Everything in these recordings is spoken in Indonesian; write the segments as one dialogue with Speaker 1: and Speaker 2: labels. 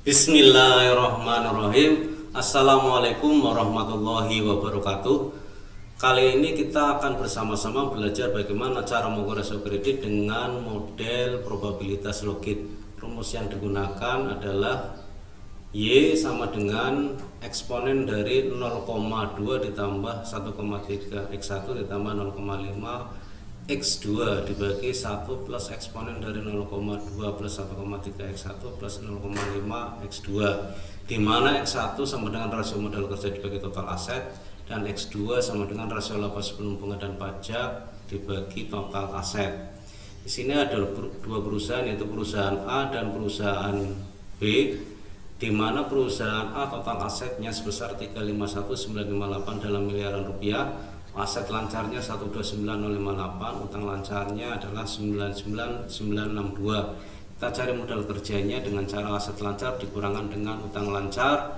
Speaker 1: Bismillahirrahmanirrahim. Assalamualaikum warahmatullahi wabarakatuh. Kali ini kita akan bersama-sama belajar bagaimana cara mengukur resiko kredit dengan model probabilitas logit. Rumus yang digunakan adalah Y sama dengan eksponen dari 0,2 ditambah 1,3 X1 ditambah 0,5 X2 dibagi 1 plus eksponen dari 0,2 plus 1,3 X1 plus 0,5 X2, di mana X1 sama dengan rasio modal kerja dibagi total aset dan X2 sama dengan rasio laba sebelum bunga dan pajak dibagi total aset. Di sini ada dua perusahaan, yaitu perusahaan A dan perusahaan B, di mana perusahaan A total asetnya sebesar 351.958 dalam miliaran rupiah, aset lancarnya 129058, utang lancarnya adalah 99962. Kita cari modal kerjanya dengan cara aset lancar dikurangkan dengan utang lancar,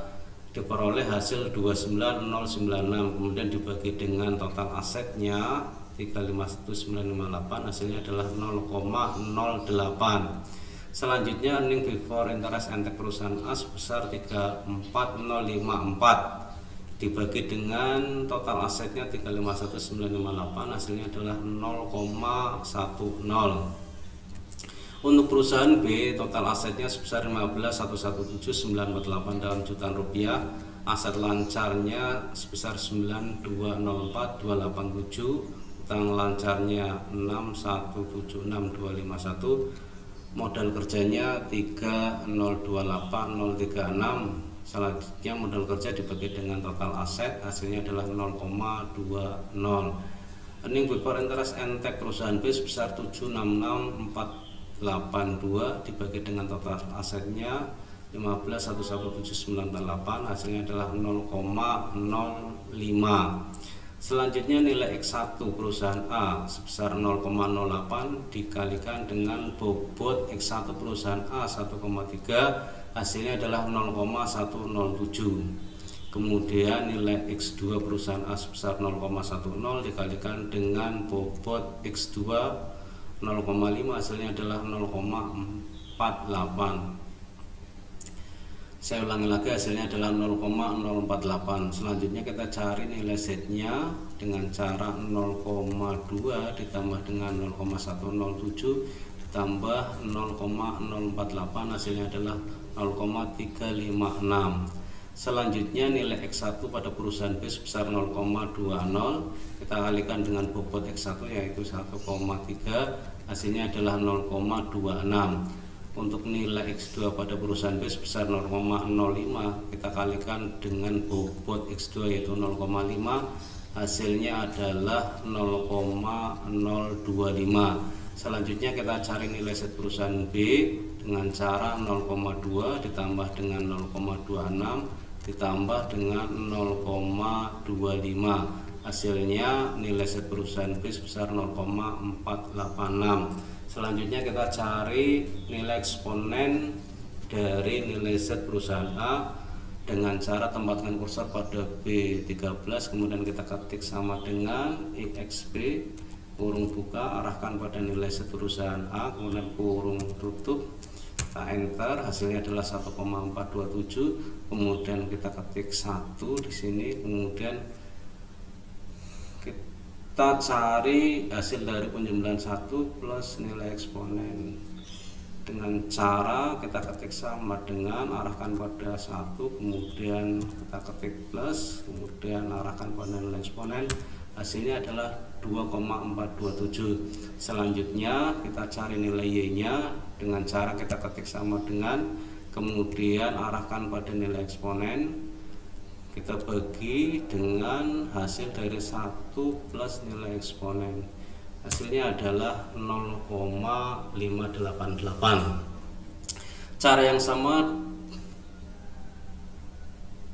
Speaker 1: diperoleh hasil 29096, kemudian dibagi dengan total asetnya 351958, hasilnya adalah 0,08. Selanjutnya earning before interest and tax perusahaan A sebesar 34054 dibagi dengan total asetnya 351958, hasilnya adalah 0,10. Untuk perusahaan B, total asetnya sebesar 15.117.948 dalam jutaan rupiah, aset lancarnya sebesar 9204.287, utang lancarnya 6176251, modal kerjanya 3028036. Selanjutnya modal kerja dibagi dengan total aset, hasilnya adalah 0,20. Earning before interest and tax perusahaan B sebesar 766482 dibagi dengan total asetnya 15.117.948, hasilnya adalah 0,05. Selanjutnya nilai X1 perusahaan A sebesar 0,08 dikalikan dengan bobot X1 perusahaan A 1,3, hasilnya adalah 0,107. Kemudian nilai X2 perusahaan A sebesar 0,10 dikalikan dengan bobot X2 0,5, hasilnya adalah 0,48. Saya ulangi lagi, hasilnya adalah 0,048. Selanjutnya kita cari nilai Z-nya dengan cara 0,2 ditambah dengan 0,107 ditambah 0,048, hasilnya adalah 0,356. Selanjutnya nilai X1 pada perusahaan B sebesar 0,20, kita kalikan dengan bobot X1 yaitu 1,3, hasilnya adalah 0,26. Untuk nilai X2 pada perusahaan B sebesar 0,05, kita kalikan dengan bobot X2 yaitu 0,5, hasilnya adalah 0,025. Selanjutnya kita cari nilai Z perusahaan B dengan cara 0,2 ditambah dengan 0,26 ditambah dengan 0,25, hasilnya nilai Z perusahaan B sebesar 0,486. Selanjutnya kita cari nilai eksponen dari nilai Z perusahaan A dengan cara tempatkan kursor pada B13, kemudian kita ketik sama dengan IXB, kurung buka, arahkan pada nilai Z perusahaan A, kemudian kurung tutup, kita enter, hasilnya adalah 1,427. Kemudian kita ketik 1 di sini, kemudian kita cari hasil dari penjumlahan 1 plus nilai eksponen dengan cara kita ketik sama dengan arahkan pada 1, kemudian kita ketik plus, kemudian arahkan pada nilai eksponen, hasilnya adalah 2,427. Selanjutnya kita cari nilai Y-nya dengan cara kita ketik sama dengan, kemudian arahkan pada nilai eksponen, kita bagi dengan hasil dari 1 plus nilai eksponen, hasilnya adalah 0,588. Cara yang sama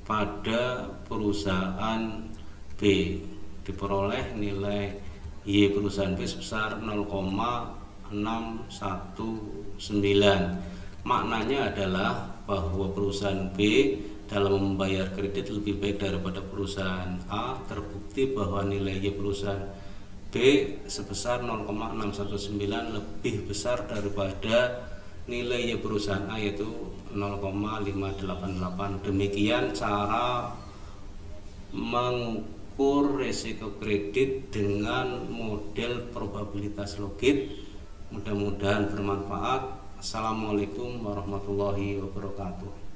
Speaker 1: pada perusahaan B, diperoleh nilai Y perusahaan B sebesar 0,619. Maknanya adalah bahwa perusahaan B dalam membayar kredit lebih baik daripada perusahaan A. Terbukti bahwa nilai Y perusahaan B sebesar 0,619 lebih besar daripada nilai perusahaan A yaitu 0,588. Demikian cara mengukur risiko kredit dengan model probabilitas logit. Mudah-mudahan bermanfaat. Assalamualaikum warahmatullahi wabarakatuh.